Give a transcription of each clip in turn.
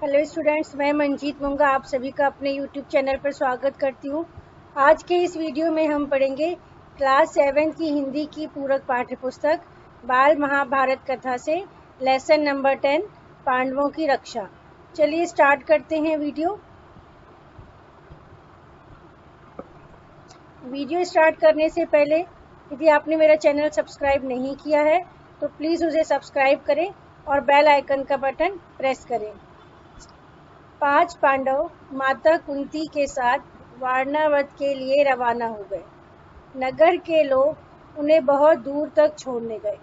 Hello students, मैं मंजीत मूंगा आप सभी का अपने यूट्यूब चैनल पर स्वागत करती हूँ। आज के इस वीडियो में हम पढ़ेंगे क्लास 7 की हिंदी की पूरक पाठ्य पुस्तक बाल महाभारत कथा से लेसन नंबर 10 पांडवों की रक्षा। चलिए स्टार्ट करते हैं वीडियो स्टार्ट करने से पहले यदि आपने मेरा चैनल सब्सक्राइब नहीं किया है तो प्लीज़ उसे सब्सक्राइब करें और बेल आइकन का बटन प्रेस करें। 5 पांडव माता कुंती के साथ वारणावत के लिए रवाना हो गए। नगर के लोग उन्हें बहुत दूर तक छोड़ने गए।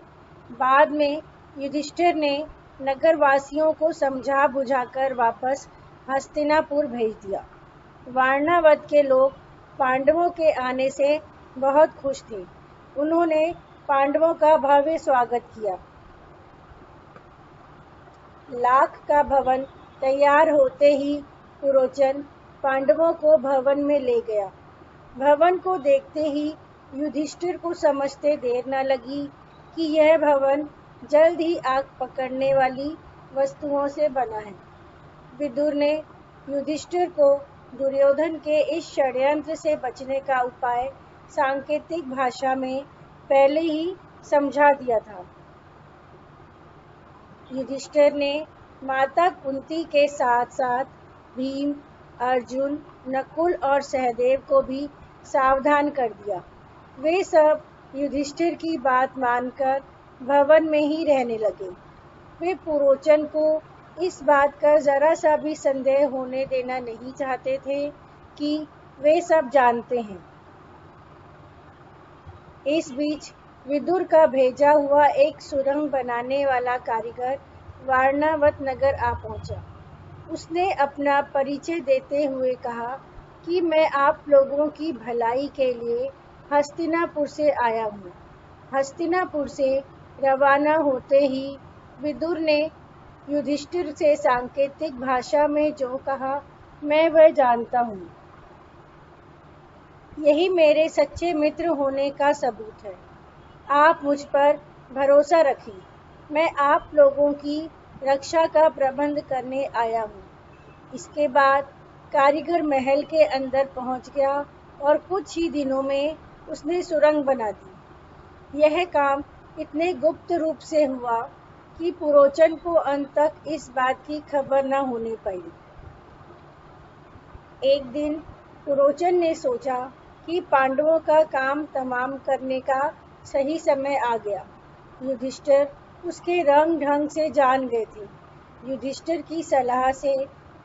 बाद में युधिष्ठिर ने नगर वासियों को समझा बुझाकर वापस हस्तिनापुर भेज दिया। वारणावत के लोग पांडवों के आने से बहुत खुश थे। उन्होंने पांडवों का भव्य स्वागत किया। लाख का भवन तैयार होते ही पुरोचन पांडवों को भवन में ले गया। भवन को देखते ही युधिष्ठिर को समझते देर न लगी कि यह भवन जल्द ही आग पकड़ने वाली वस्तुओं से बना है। विदुर ने युधिष्ठिर को दुर्योधन के इस षड्यंत्र से बचने का उपाय सांकेतिक भाषा में पहले ही समझा दिया था। युधिष्ठिर ने माता कुंती के साथ साथ भीम, अर्जुन, नकुल और सहदेव को भी सावधान कर दिया। वे सब युधिष्ठिर की बात मानकर भवन में ही रहने लगे। वे पुरोचन को इस बात का जरा सा भी संदेह होने देना नहीं चाहते थे कि वे सब जानते हैं। इस बीच विदुर का भेजा हुआ एक सुरंग बनाने वाला कारीगर वारणावत नगर आ पहुंचा। उसने अपना परिचय देते हुए कहा कि मैं आप लोगों की भलाई के लिए हस्तिनापुर से आया हूँ। हस्तिनापुर से रवाना होते ही विदुर ने युधिष्ठिर से सांकेतिक भाषा में जो कहा मैं वह जानता हूँ। यही मेरे सच्चे मित्र होने का सबूत है। आप मुझ पर भरोसा रखें। मैं आप लोगों की रक्षा का प्रबंध करने आया हूँ। इसके बाद कारीगर महल के अंदर पहुँच गया और कुछ ही दिनों में उसने सुरंग बना दी। यह काम इतने गुप्त रूप से हुआ कि पुरोचन को अंत तक इस बात की खबर न होने पाई। एक दिन पुरोचन ने सोचा कि पांडवों का काम तमाम करने का सही समय आ गया। युधिष्ठिर उसके रंग ढंग से जान गए थे। युधिष्ठिर की सलाह से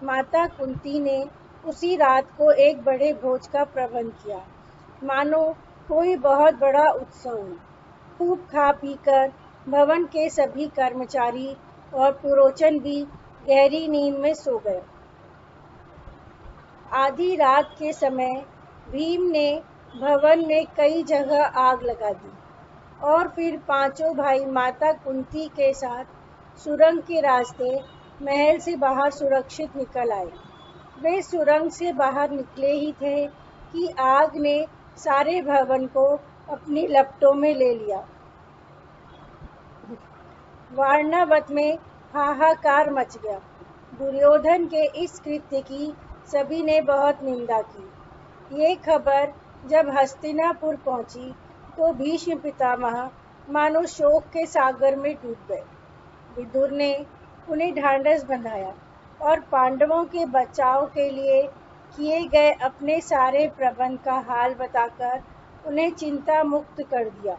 माता कुंती ने उसी रात को एक बड़े भोज का प्रबंध किया, मानो कोई बहुत बड़ा उत्सव हो। खूब खा पीकर भवन के सभी कर्मचारी और पुरोचन भी गहरी नींद में सो गए। आधी रात के समय भीम ने भवन में कई जगह आग लगा दी और फिर पांचों भाई माता कुंती के साथ सुरंग के रास्ते महल से बाहर सुरक्षित निकल आए। वे सुरंग से बाहर निकले ही थे कि आग ने सारे भवन को अपनी लपटों में ले लिया। वारणावत में हाहाकार मच गया। दुर्योधन के इस कृत्य की सभी ने बहुत निंदा की। ये खबर जब हस्तिनापुर पहुंची तो भीष्म पितामह मानो शोक के सागर में डूब गए। विदुर ने उन्हें ढांढस बंधाया और पांडवों के बचाव के लिए किए गए अपने सारे प्रबंध का हाल बताकर उन्हें चिंता मुक्त कर दिया।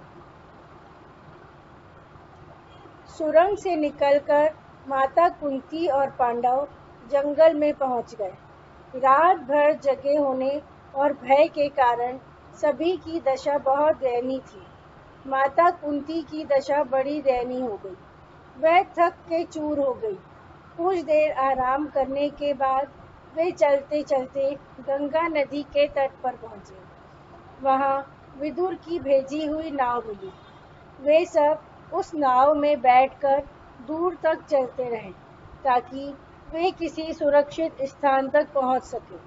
सुरंग से निकलकर माता कुंती और पांडव जंगल में पहुंच गए। रात भर जगे होने और भय के कारण सभी की दशा बहुत दयनीय थी। माता कुंती की दशा बड़ी दयनीय हो गई। वह थक के चूर हो गई। कुछ देर आराम करने के बाद वे चलते चलते गंगा नदी के तट पर पहुंचे। वहां विदुर की भेजी हुई नाव मिली। वे सब उस नाव में बैठकर दूर तक चलते रहे ताकि वे किसी सुरक्षित स्थान तक पहुंच सके।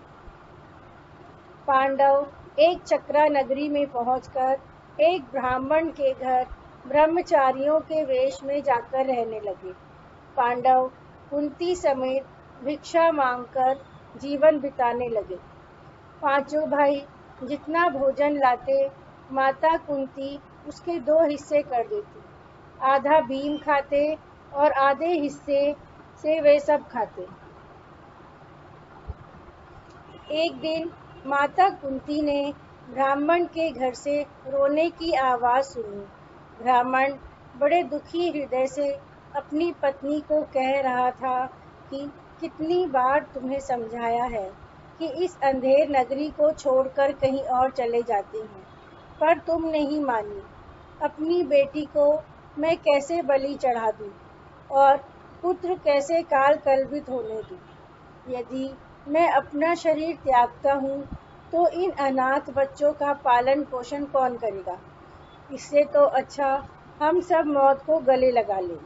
पांडव एक चक्रा नगरी में पहुंचकर एक ब्राह्मण के घर ब्रह्मचारियों के वेश में जाकर रहने लगे। पांडव कुंती समेत भिक्षा मांगकर जीवन बिताने लगे। पांचों भाई जितना भोजन लाते, माता कुंती उसके 2 हिस्से कर देती। आधा भीम खाते और आधे हिस्से से वे सब खाते। एक दिन माता कुंती ने ब्राह्मण के घर से रोने की आवाज सुनी। ब्राह्मण बड़े दुखी हृदय से अपनी पत्नी को कह रहा था कि कितनी बार तुम्हें समझाया है कि इस अंधेर नगरी को छोड़कर कहीं और चले जाते हैं, पर तुम नहीं मानी। अपनी बेटी को मैं कैसे बलि चढ़ा दूं और पुत्र कैसे काल कलवित होने दूं? यदि मैं अपना शरीर त्यागता हूँ तो इन अनाथ बच्चों का पालन पोषण कौन करेगा? इससे तो अच्छा हम सब मौत को गले लगा लें।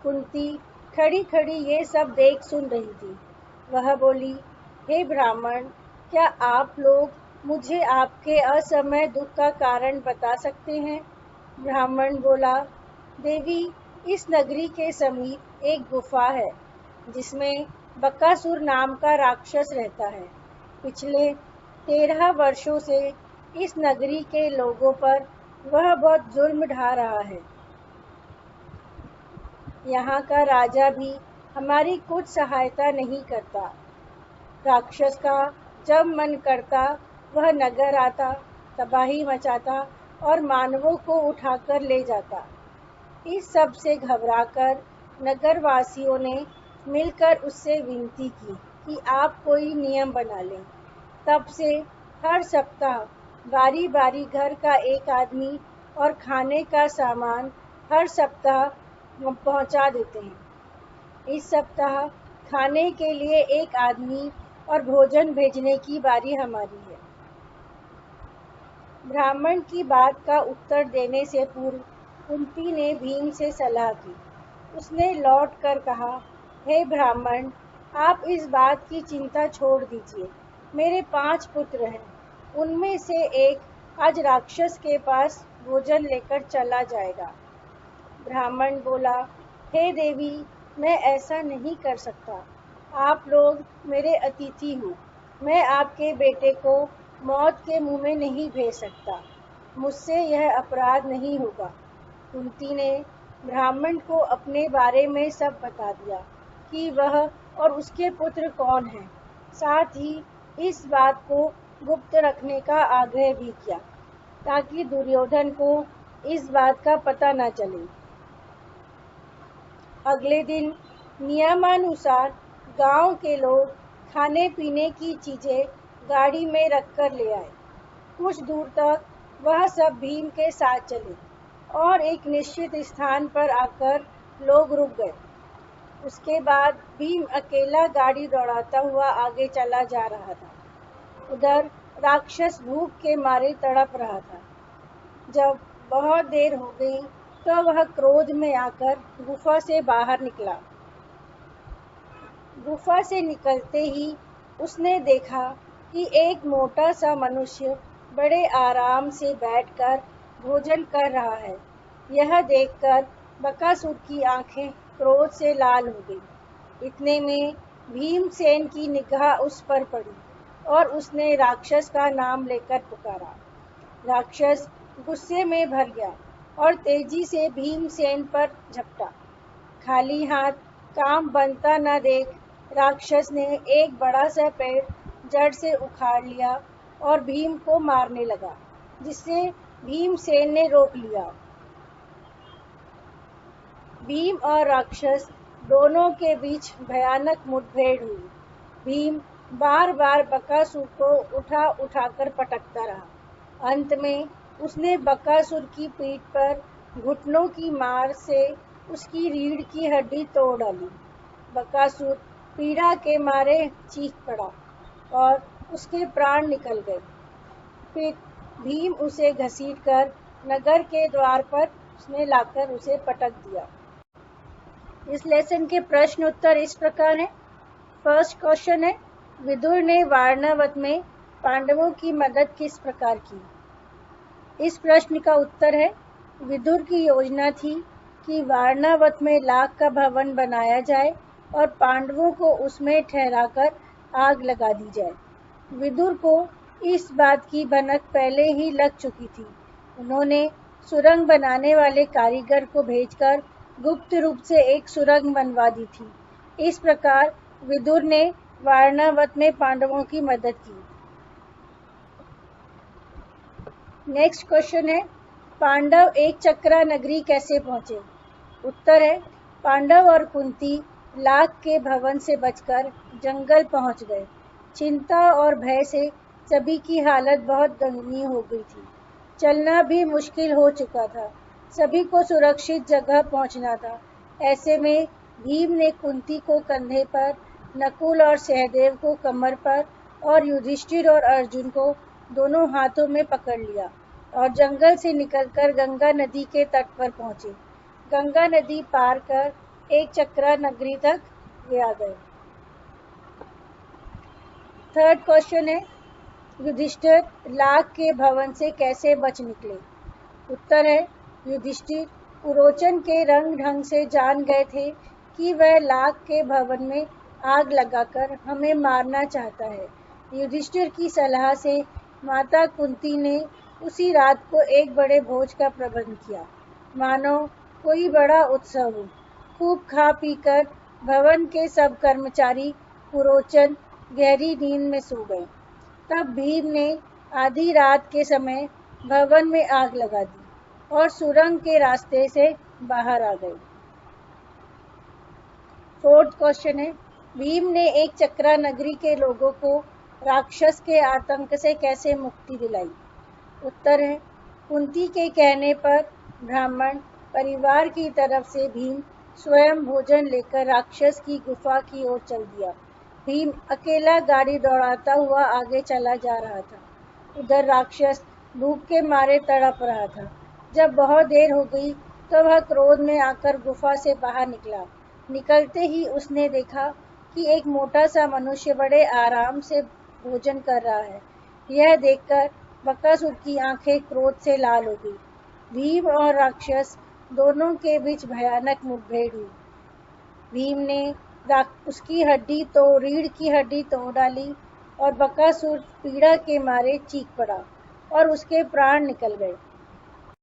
कुंती खड़ी खड़ी ये सब देख सुन रही थी। वह बोली, हे ब्राह्मण, क्या आप लोग मुझे आपके असमय दुख का कारण बता सकते हैं? ब्राह्मण बोला, देवी, इस नगरी के समीप एक गुफा है जिसमें बकासुर नाम का राक्षस रहता है। पिछले 13 वर्षों से इस नगरी के लोगों पर वह बहुत जुल्म ढा रहा है। यहाँ का राजा भी हमारी कुछ सहायता नहीं करता। राक्षस का जब मन करता वह नगर आता, तबाही मचाता और मानवों को उठाकर ले जाता। इस सब से घबराकर नगरवासियों ने मिलकर उससे विनती की कि आप कोई नियम बना लें। तब से हर सप्ताह बारी बारी घर का एक आदमी और खाने का सामान हर सप्ताह पहुंचा देते हैं। इस सप्ताह खाने के लिए एक आदमी और भोजन भेजने की बारी हमारी है। ब्राह्मण की बात का उत्तर देने से पूर्व कुंती ने भीम से सलाह की। उसने लौट कर कहा, हे ब्राह्मण, आप इस बात की चिंता छोड़ दीजिए। मेरे 5 पुत्र हैं। उनमें से एक आज राक्षस के पास भोजन लेकर चला जाएगा। ब्राह्मण बोला, हे देवी, मैं ऐसा नहीं कर सकता। आप लोग मेरे अतिथि हो। मैं आपके बेटे को मौत के मुंह में नहीं भेज सकता। मुझसे यह अपराध नहीं होगा। कुंती ने ब्राह्मण को अपने बारे में सब बता दिया कि वह और उसके पुत्र कौन हैं। साथ ही इस बात को गुप्त रखने का आग्रह भी किया ताकि दुर्योधन को इस बात का पता न चले। अगले दिन नियमानुसार गांव के लोग खाने पीने की चीजें गाड़ी में रखकर ले आए। कुछ दूर तक वह सब भीम के साथ चले और एक निश्चित स्थान पर आकर लोग रुक गए। उसके बाद भीम अकेला गाड़ी दौड़ाता हुआ आगे चला जा रहा था। उधर राक्षस भूख के मारे तड़प रहा था। जब बहुत देर हो गई तो वह क्रोध में आकर गुफा से बाहर निकला। गुफा से निकलते ही उसने देखा कि एक मोटा सा मनुष्य बड़े आराम से बैठकर भोजन कर रहा है। यह देखकर बकासुर की आंखें क्रोध से लाल हो गई। इतने में भीमसेन की निगाह उस पर पड़ी और उसने राक्षस का नाम लेकर पुकारा। राक्षस गुस्से में भर गया और तेजी से भीमसेन पर झपटा। खाली हाथ काम बनता न देख राक्षस ने एक बड़ा सा पेड़ जड़ से उखाड़ लिया और भीम को मारने लगा, जिससे भीमसेन ने रोक लिया। भीम और राक्षस दोनों के बीच भयानक मुठभेड़ हुई। भीम बार बार बकासुर को उठाकर पटकता रहा। अंत में उसने बकासुर की पीठ पर घुटनों की मार से उसकी रीढ़ की हड्डी तोड़ डाली। बकासुर पीड़ा के मारे चीख पड़ा और उसके प्राण निकल गए। फिर भीम उसे घसीटकर नगर के द्वार पर उसने लाकर उसे पटक दिया। इस लेसन के प्रश्न उत्तर इस प्रकार हैं। फर्स्ट क्वेश्चन है, विदुर ने वारणावत में पांडवों की मदद किस प्रकार की? इस प्रश्न का उत्तर है, विदुर की योजना थी कि वारणावत में लाख का भवन बनाया जाए और पांडवों को उसमें ठहराकर आग लगा दी जाए। विदुर को इस बात की भनक पहले ही लग चुकी थी। उन्होंने सुरंग बनाने वाले कारीगर को भेजकर गुप्त रूप से एक सुरंग बनवा दी थी। इस प्रकार विदुर ने वारणावत में पांडवों की मदद की। नेक्स्ट क्वेश्चन है, पांडव एक चक्रा नगरी कैसे पहुंचे? उत्तर है, पांडव और कुंती लाख के भवन से बचकर जंगल पहुंच गए। चिंता और भय से सभी की हालत बहुत दयनीय हो गई थी। चलना भी मुश्किल हो चुका था। सभी को सुरक्षित जगह पहुंचना था। ऐसे में भीम ने कुंती को कंधे पर, नकुल और सहदेव को कमर पर और युधिष्ठिर और अर्जुन को दोनों हाथों में पकड़ लिया और जंगल से निकलकर गंगा नदी के तट पर पहुंचे। गंगा नदी पार कर एक चक्रा नगरी तक वे आ गए। थर्ड क्वेश्चन है, युधिष्ठिर लाख के भवन से कैसे बच निकले? उत्तर है, युधिष्ठिर पुरोचन के रंग ढंग से जान गए थे कि वह लाख के भवन में आग लगाकर हमें मारना चाहता है। युधिष्ठिर की सलाह से माता कुंती ने उसी रात को एक बड़े भोज का प्रबंध किया, मानो कोई बड़ा उत्सव हो। खूब खा पीकर भवन के सब कर्मचारी पुरोचन गहरी नींद में सो गए। तब भीम ने आधी रात के समय भवन में आग लगा दी और सुरंग के रास्ते से बाहर आ गए। फोर्थ क्वेश्चन है, भीम ने एक चक्रा नगरी के लोगों को राक्षस के आतंक से कैसे मुक्ति दिलाई? उत्तर है, कुंती के कहने पर ब्राह्मण परिवार की तरफ से भीम स्वयं भोजन लेकर राक्षस की गुफा की ओर चल दिया। भीम अकेला गाड़ी दौड़ाता हुआ आगे चला जा रहा था। उधर राक्षस भूख के मारे तड़प रहा था। जब बहुत देर हो गई तो वह क्रोध में आकर गुफा से बाहर निकला। निकलते ही उसने देखा कि एक मोटा सा मनुष्य बड़े आराम से भोजन कर रहा है। यह देखकर बकासुर की आंखें क्रोध से लाल हो गई। भीम और राक्षस दोनों के बीच भयानक मुठभेड़ हुई। भीम ने उसकी रीढ़ की हड्डी तोड़ डाली और बकासुर पीड़ा के मारे चीख पड़ा और उसके प्राण निकल गए।